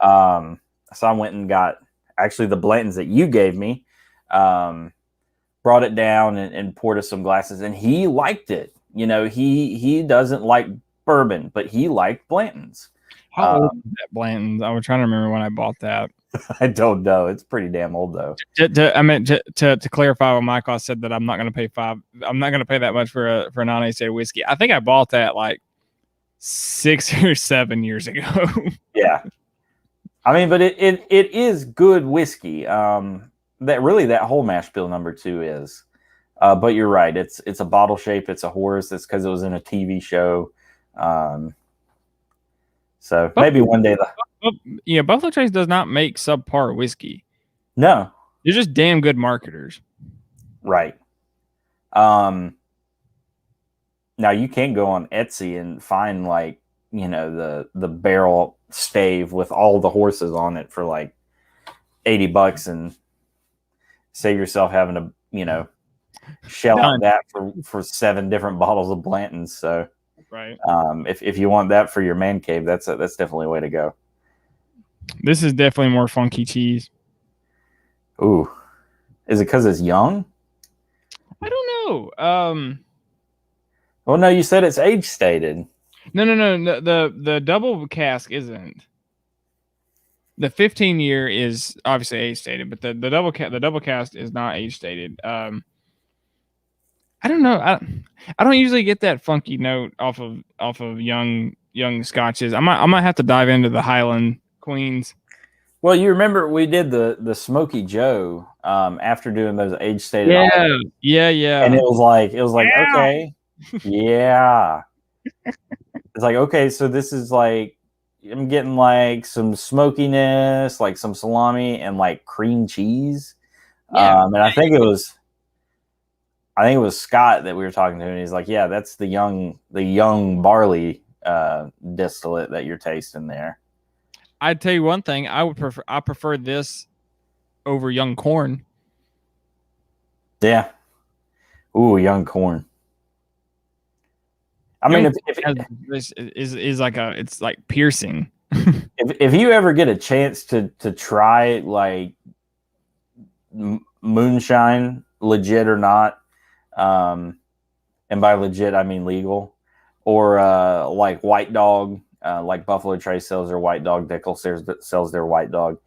So I went and got actually the Blantons that you gave me, brought it down and poured us some glasses, and he liked it. You know, he doesn't like bourbon, but he liked Blanton's. How old is that Blanton's? I was trying to remember when I bought that. I don't know. It's pretty damn old though. To clarify what Michael said, that I'm not going to pay I'm not going to pay that much for a non-age whiskey. I think I bought that like 6 or 7 years ago. Yeah. I mean, but it is good whiskey. That whole mash bill number 2 is. But you're right. It's a bottle shape. It's a horse. It's because it was in a TV show. So maybe one day Buffalo Trace does not make subpar whiskey. No, they're just damn good marketers. Right. Now you can go on Etsy and find like, you know, the barrel stave with all the horses on it for like $80 and save yourself having to, you know, shell out that for 7 different bottles of Blanton's. So right. If you want that for your man cave, that's definitely a way to go. This is definitely more funky cheese. Ooh, is it because it's young? I don't know. Well, no, you said it's age stated. No. The double cask isn't. The 15-year is obviously age stated, but the double cast is not age stated. I don't know. I don't usually get that funky note off of young scotches. I might have to dive into the Highland Queens. Well, you remember we did the Smoky Joe after doing those age stated, Yeah, Alders, yeah. and it was like Yeah. okay, yeah. It's like okay, so this is like I'm getting like some smokiness, like some salami and like cream cheese. Yeah. And I think it was Scott that we were talking to, and he's like, yeah, that's the young barley distillate that you're tasting there. I'd tell you one thing. I prefer this over young corn. Yeah. Ooh, young corn. I mean, This is like it's like piercing. if you ever get a chance to try like moonshine, legit or not, and by legit I mean legal, or like White Dog, like Buffalo Trace sells their White Dog, Dickel sells their White Dog.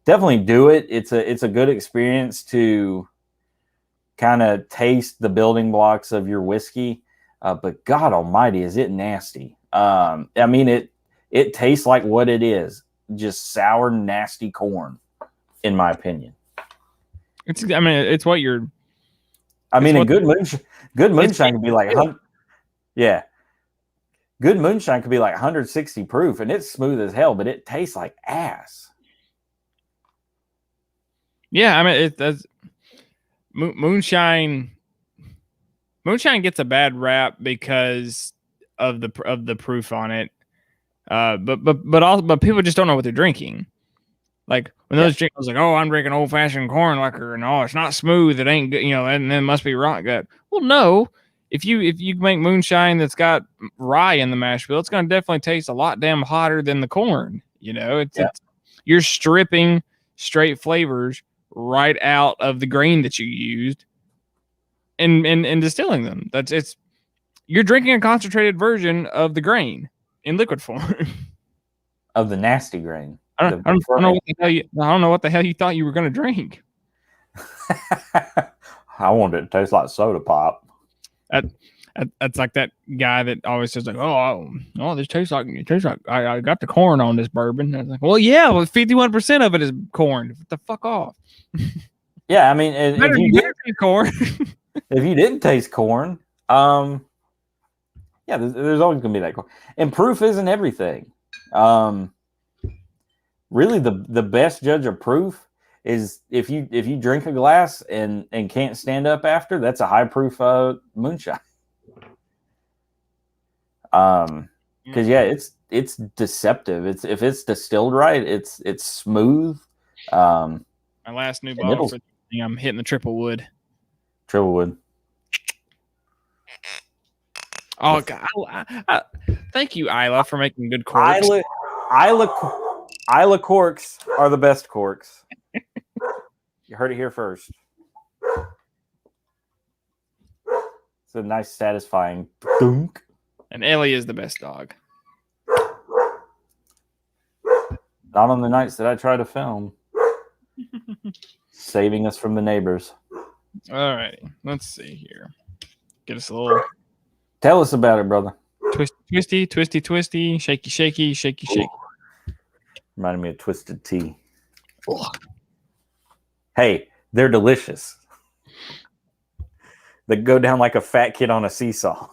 Definitely do it. It's a good experience to kind of taste the building blocks of your whiskey. But God Almighty, is it nasty? I mean, it tastes like what it is, just sour, nasty corn, in my opinion. It's what you're. I mean, a good moonshine could be like, yeah, good moonshine could be like 160 proof, and it's smooth as hell, but it tastes like ass. Yeah, I mean, that's moonshine. Moonshine gets a bad rap because of the proof on it. But people just don't know what they're drinking. Like when those drinkers like, oh, I'm drinking old fashioned corn liquor, and oh, it's not smooth, it ain't good, and then it must be rock gut. Well, no, if you make moonshine that's got rye in the mash bill, it's going to definitely taste a lot damn hotter than the corn. It's you're stripping straight flavors right out of the grain that you used, and distilling them. You're drinking a concentrated version of the grain in liquid form. Of the nasty grain. I don't know what the hell you thought you were going to drink. I wanted it to taste like soda pop. That's like that guy that always says like, oh, this tastes like I got the corn on this bourbon. I was like, well, yeah, 51% of it is corn. What the fuck off? Yeah, I mean, if you did corn, if you didn't taste corn, yeah, there's always going to be that corn. And proof isn't everything. Really, the best judge of proof is if you drink a glass and can't stand up after, that's a high proof moonshine. Because it's deceptive. If it's distilled right, it's smooth. My last new bottle for I'm hitting the triple wood. Triple wood. Oh God! Thank you, Isla, for making good corks. Isla corks are the best corks. You heard it here first. It's a nice, satisfying dunk. And Ellie is the best dog. Not on the nights that I try to film. Saving us from the neighbors. All right, let's see here. Get us a little. Tell us about it, brother. Twisty, shaky. Reminded me of Twisted Tea. Ugh. Hey, they're delicious. They go down like a fat kid on a seesaw.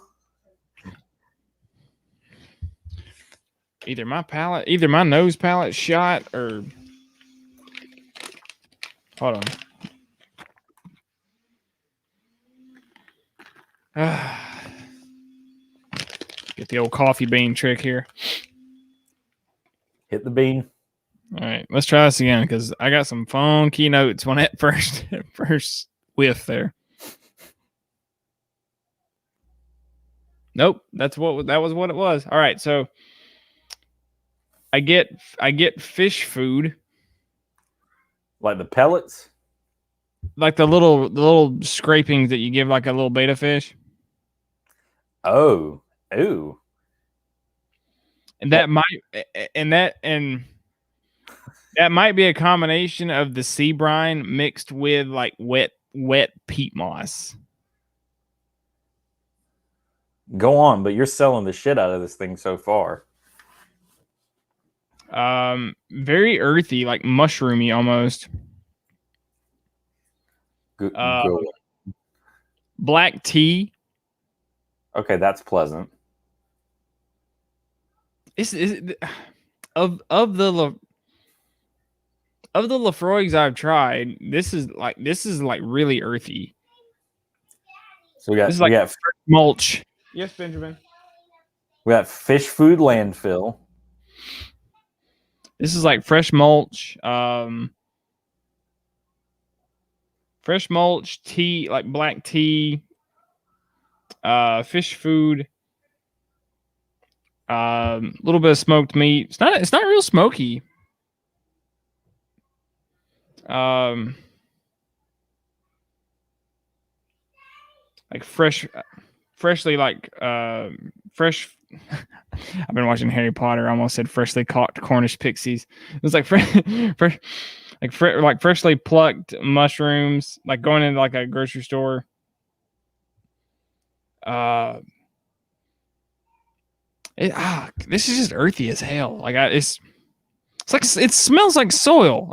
Either my nose palate shot or hold on. Get the old coffee bean trick here. Hit the bean. All right, let's try this again because I got some funky notes when at first whiff there. Nope, that was what it was. All right, so I get fish food, like the pellets, like the little scrapings that you give like a little betta fish. Oh, ooh, and that might be a combination of the sea brine mixed with like wet peat moss. Go on, but you're selling the shit out of this thing so far. Very earthy, like mushroomy almost. Good. Good. Black tea. Okay, that's pleasant. Of the Lafroigs I've tried, this is like really earthy. So we got fresh mulch. Yes, Benjamin. We got fish food landfill. This is like fresh mulch. Fresh mulch, tea, like black tea, fish food, little bit of smoked meat. It's not real smoky. Like freshly like fresh. I've been watching Harry Potter. I almost said freshly caught Cornish pixies. It was like fresh, like freshly plucked mushrooms. Like going into like a grocery store. This is just earthy as hell. Like it's like it smells like soil.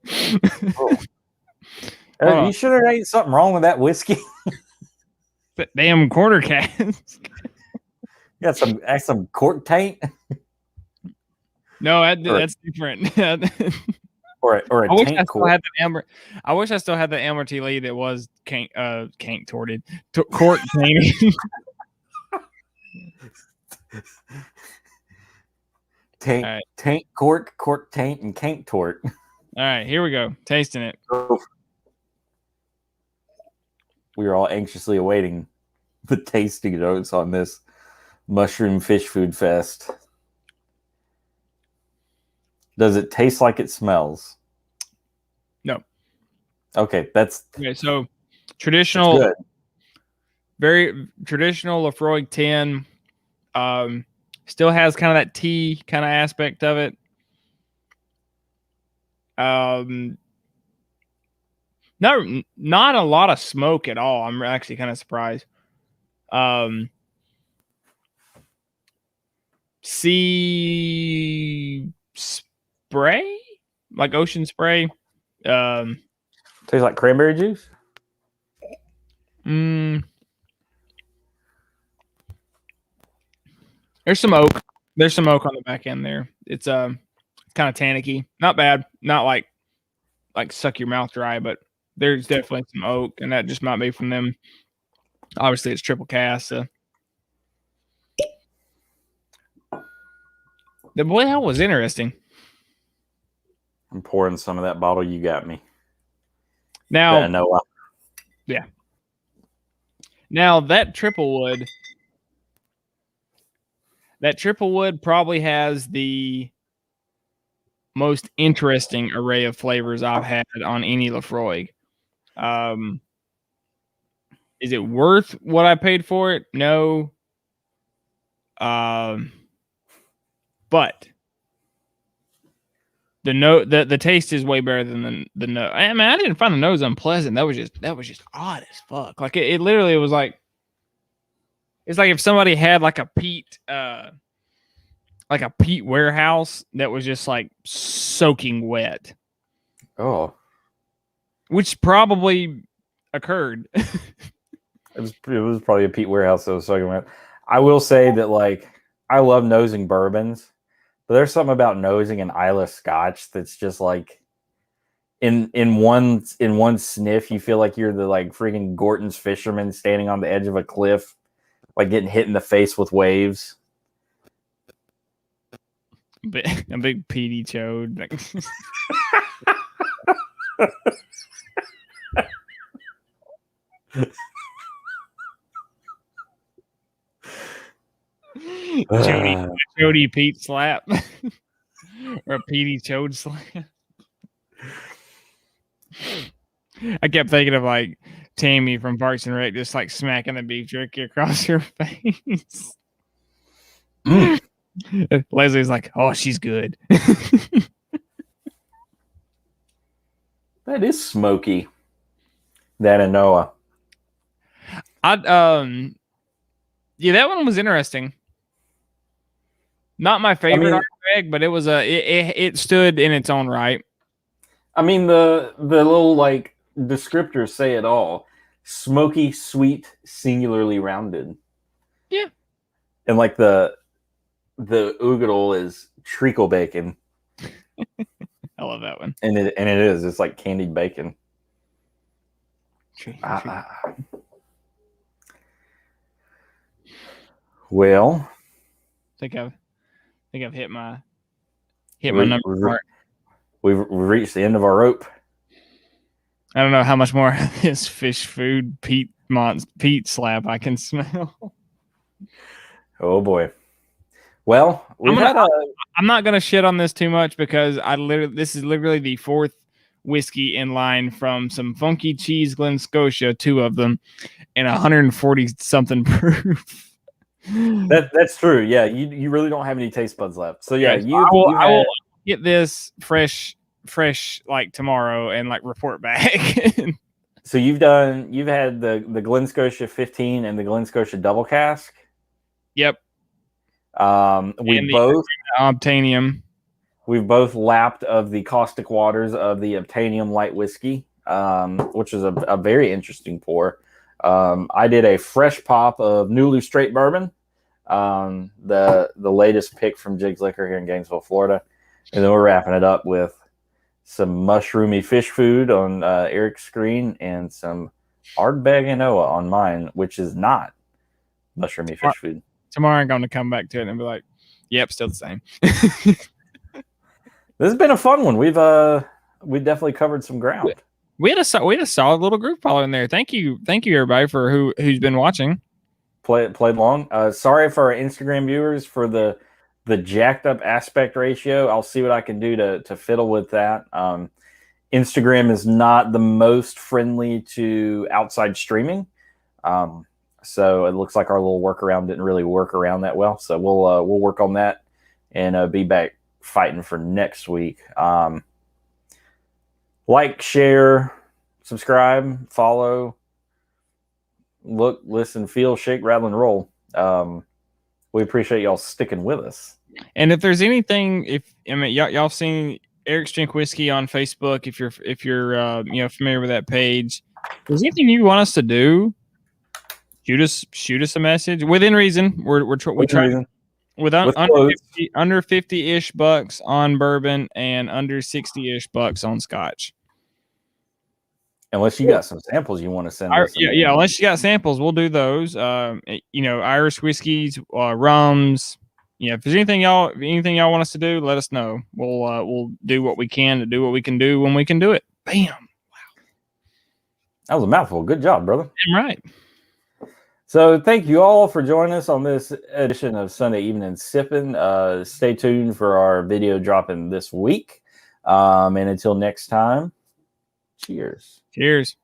You sure there ain't something wrong with that whiskey? That damn quarter cask. Got some cork taint. No, that's different. or a I wish taint I still cork. had the amber. I wish I still had the Amber Lee that was cork tainted. Taint cork taint and cank tort. All right, here we go. Tasting it. We are all anxiously awaiting the tasting notes on this mushroom fish food fest. Does it taste like it smells? No. Okay, that's okay. So traditional, good. Very traditional Lafroig 10. Still has kind of that tea kind of aspect of it. Not a lot of smoke at all. I'm actually kind of surprised. Sea spray, like ocean spray. Tastes like cranberry juice. There's some oak. There's some oak on the back end there. It's kind of tannicky. Not bad. Not like suck your mouth dry, but there's definitely some oak, and that just might be from them. Obviously, it's triple cast. So. The boy hell was interesting. I'm pouring some of that bottle you got me. Now, yeah. Now that triple wood probably has the most interesting array of flavors I've had on any Lafroig. Is it worth what I paid for it? No. But the taste is way better than the nose. I mean, I didn't find the nose unpleasant. That was just odd as fuck. Like it literally was like, it's like if somebody had like a peat warehouse that was just like soaking wet. Oh, which probably occurred. It was probably a peat warehouse that was soaking wet. I will say that like I love nosing bourbons. But there's something about nosing an Isla Scotch that's just like in one sniff, you feel like you're the like freaking Gorton's fisherman standing on the edge of a cliff, like getting hit in the face with waves. A big peaty chode. Jody Pete slap. Or a Petey Chode slap. I kept thinking of like Tammy from Parks and Rec just like smacking the beef jerky across her face. Leslie's like, oh, she's good. That is smoky. That and Noah. Yeah, that one was interesting. Not my favorite Ardbeg, but it was it stood in its own right. I mean, the little like descriptors say it all: smoky, sweet, singularly rounded. Yeah, and like the oodle is treacle bacon. I love that one. And it is. It's like candied bacon. Well, I think I've hit my number. We've reached the end of our rope. I don't know how much more of this fish food Pete slap I can smell. Oh boy. Well, I'm not gonna shit on this too much because this is literally the fourth whiskey in line from some funky cheese Glen Scotia, 2 of them, and 140 something proof. That's true. Yeah, you really don't have any taste buds left. So yeah, I will get this fresh like tomorrow and like report back. So you've had the Glen Scotia 15 and the Glen Scotia double cask. Yep. We've both Obtainium. We've both lapped of the caustic waters of the Obtainium light whiskey, which is a very interesting pour. I did a fresh pop of Nulu straight bourbon, the latest pick from Jigz Liquor here in Gainesville, Florida, and then we're wrapping it up with some mushroomy fish food on Eric's screen and some Ardbeg and Oa on mine, which is not mushroomy fish food. Tomorrow I'm going to come back to it and be like, "Yep, still the same." This has been a fun one. We've definitely covered some ground. We had a solid little group follow in there. Thank you everybody for who's been watching. Played long. Sorry for our Instagram viewers for the jacked up aspect ratio. I'll see what I can do to fiddle with that. Instagram is not the most friendly to outside streaming, so it looks like our little workaround didn't really work around that well. So we'll work on that and be back fighting for next week. Like, share, subscribe, follow, look, listen, feel, shake, rattle, and roll. We appreciate y'all sticking with us. And if there's anything, y'all seen Eric's Drink Whiskey on Facebook, if you're familiar with that page, if there's anything you want us to do, shoot us a message within reason. We're trying with under 50-ish bucks on bourbon and under 60-ish bucks on scotch. Unless you got some samples you want to send us. Yeah. Unless you got samples, we'll do those. Irish whiskeys, rums. Yeah, if there's anything y'all want us to do, let us know. We'll do what we can to do what we can do when we can do it. Bam! Wow, that was a mouthful. Good job, brother. Damn right. So thank you all for joining us on this edition of Sunday Evening Sippin'. Stay tuned for our video dropping this week. And until next time, cheers. Cheers.